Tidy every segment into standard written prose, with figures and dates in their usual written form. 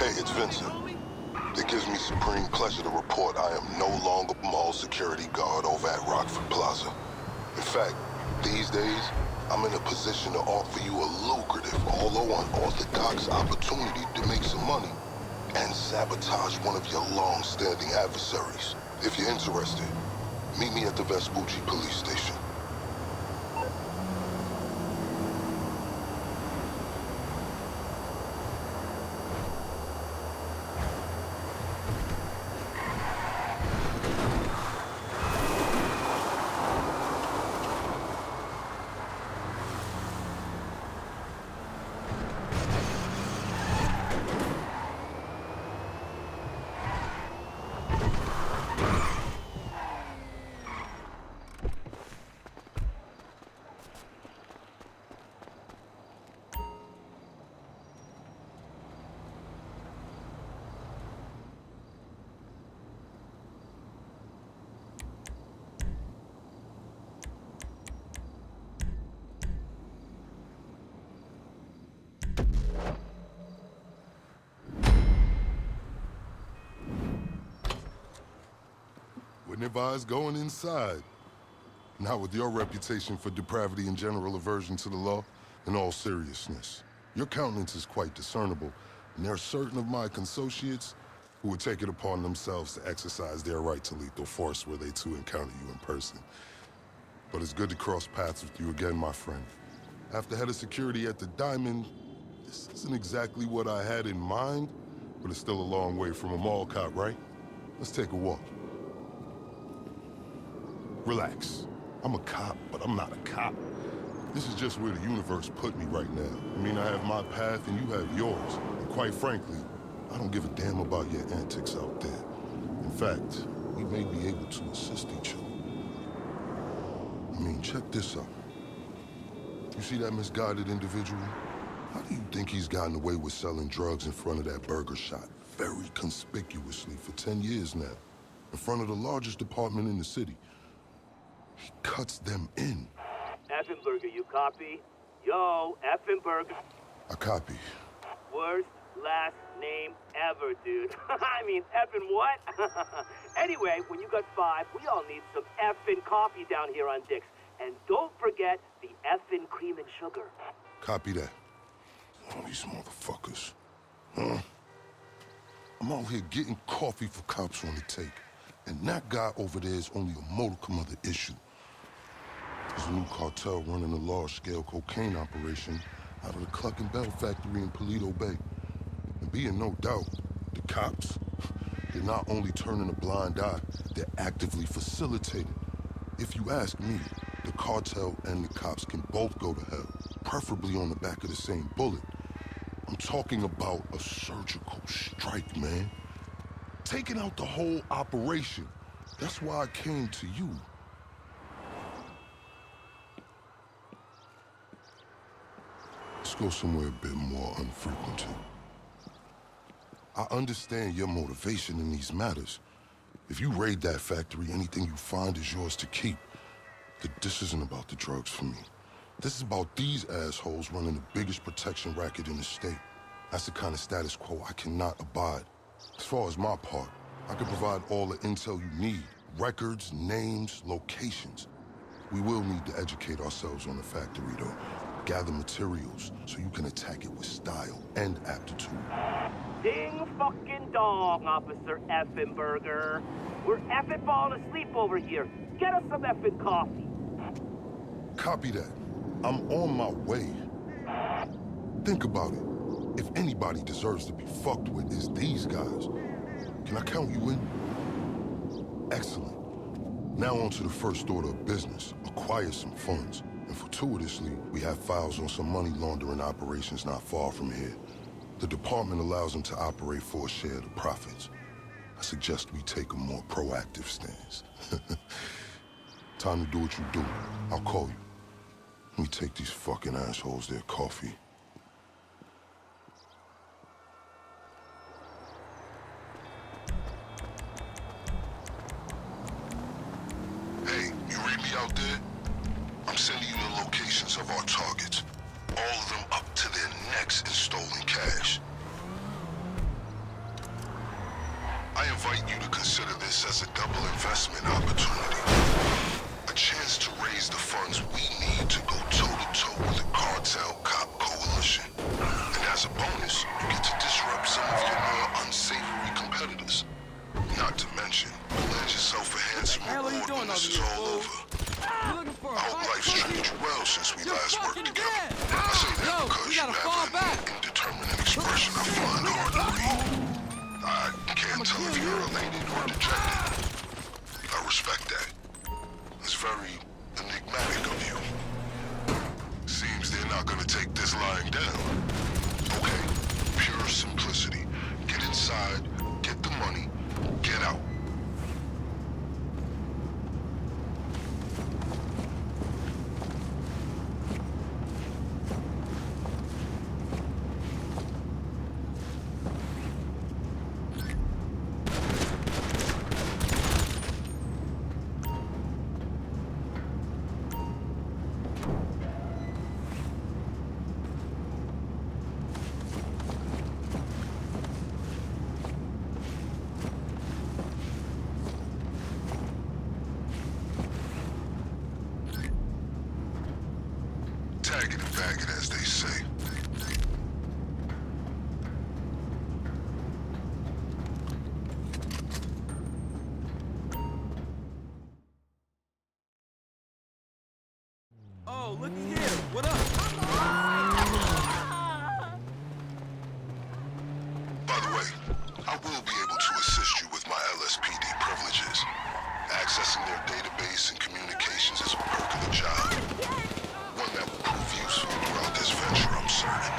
Hey, it's Vincent. It gives me supreme pleasure to report I am no longer mall security guard over at Rockford Plaza. In fact, these days, I'm in a position to offer you a lucrative, although unorthodox opportunity to make some money and sabotage one of your long-standing adversaries. If you're interested, meet me at the Vespucci police station. Wouldn't advise going inside. Not with your reputation for depravity and general aversion to the law. In all seriousness, your countenance is quite discernible, and there are certain of my consociates who would take it upon themselves to exercise their right to lethal force were they to encounter you in person. But it's good to cross paths with you again, my friend. After head of security at the Diamond, this isn't exactly what I had in mind, but it's still a long way from a mall cop, right? Let's take a walk. Relax. I'm a cop, but I'm not a cop. This is just where the universe put me right now. I mean, I have my path and you have yours. And quite frankly, I don't give a damn about your antics out there. In fact, we may be able to assist each other. I mean, check this out. You see that misguided individual? How do you think he's gotten away with selling drugs in front of that burger shop very conspicuously for 10 years now? In front of the largest department in the city. He cuts them in. Effenberger, you copy? Yo, Effenberger. I copy. Worst last name ever, dude. I mean, effing what? Anyway, when you got 5, we all need some effing coffee down here on Dick's. And don't forget the effing cream and sugar. Copy that. All these motherfuckers. Huh? I'm out here getting coffee for cops on the take. And that guy over there is only a modicum of the issue. There's a new cartel running a large-scale cocaine operation out of the Cluckin factory in Paleto Bay. And be in no doubt, the cops, they're not only turning a blind eye, they're actively facilitating. If you ask me, the cartel and the cops can both go to hell, preferably on the back of the same bullet. I'm talking about a surgical strike, man. Taking out the whole operation. That's why I came to you. Let's go somewhere a bit more unfrequented. I understand your motivation in these matters. If you raid that factory, anything you find is yours to keep. This isn't about the drugs for me. This is about these assholes running the biggest protection racket in the state. That's the kind of status quo I cannot abide. As far as my part, I can provide all the intel you need. Records, names, locations. We will need to educate ourselves on the factory, though. Gather materials so you can attack it with style and aptitude. Ding fucking dong, Officer Effenberger. We're effing falling asleep over here. Get us some effing coffee. Copy that. I'm on my way. Think about it. If anybody deserves to be fucked with, it's these guys. Can I count you in? Excellent. Now on to the first order of business. Acquire some funds. And fortuitously, we have files on some money laundering operations not far from here. The department allows them to operate for a share of the profits. I suggest we take a more proactive stance. Time to do what you do. I'll call you. Let me take these fucking assholes their coffee. Hey, you read me out there? I'm sending you the locations of our targets. All of them up to their necks in stolen cash. consider this as a double investment opportunity. A chance to raise the funds we need to go toe-to-toe with the cartel cop coalition. And as a bonus, you get to disrupt some of your more unsavory competitors. Not to mention, land yourself a handsome reward when this is all over. I hope life's treated you well since we last worked together. I say that because you have an indeterminate expression I find hard to read. I can't tell if you're elated or dejected. I respect that. It's very enigmatic of you. Seems they're not gonna take this lying down. Okay, pure simplicity. Get inside, get the money, get out. Tag it and bag it, as they say. Oh, looky here. What up? By the way, I will be able to assist you with my LSPD privileges. Accessing their database and communications is a perk of the job. One that will prove useful throughout this venture, I'm certain.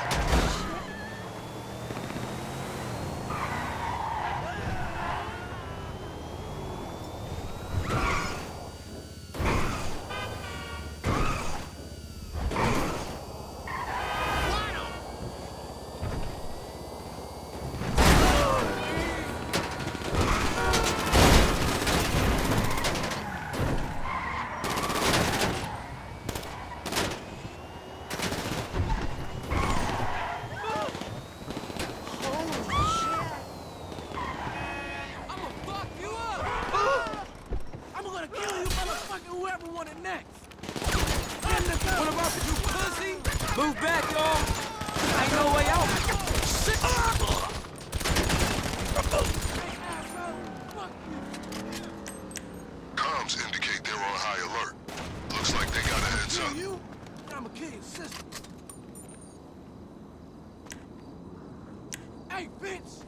Whoever want it next. What about you, pussy? Move back, y'all. Ain't no way out. Shit. Comms indicate they're on high alert. Looks like they got a heads up. You? I'ma kill your sister. Hey, bitch!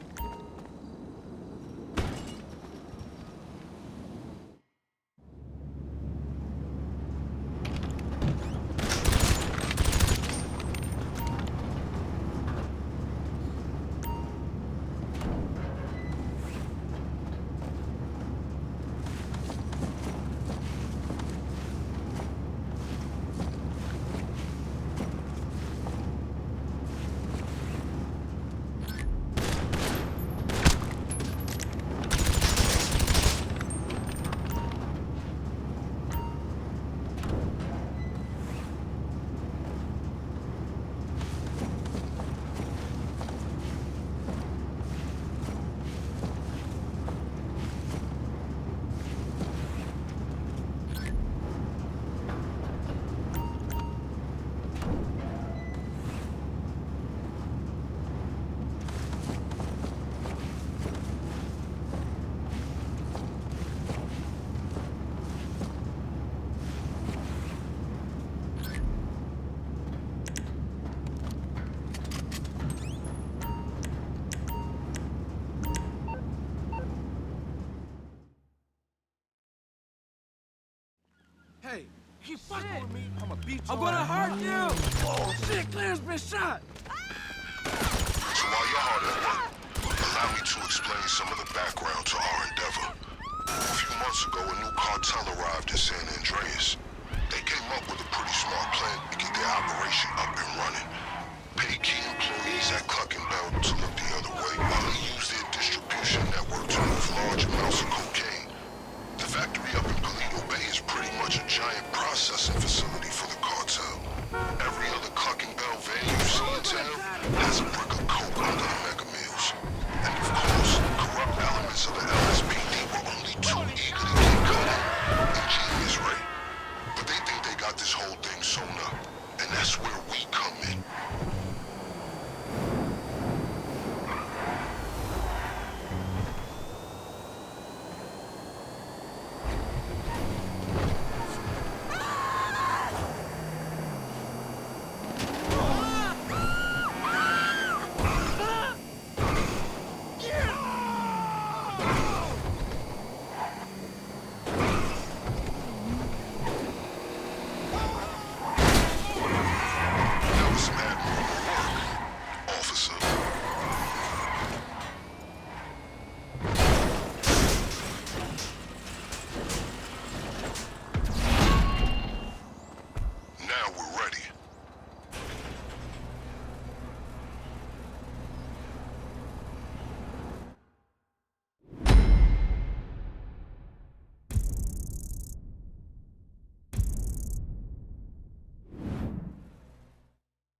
Hey, keep fucking with me, I'ma beat you. I'm gonna hurt you! Oh shit, Claire's been shot! So while you're hard at work, allow me to explain some of the background to our endeavor. A few months ago, a new cartel arrived in San Andreas. They came up with a pretty smart plan to get their operation up and running. Pay key employees at Cluckin to look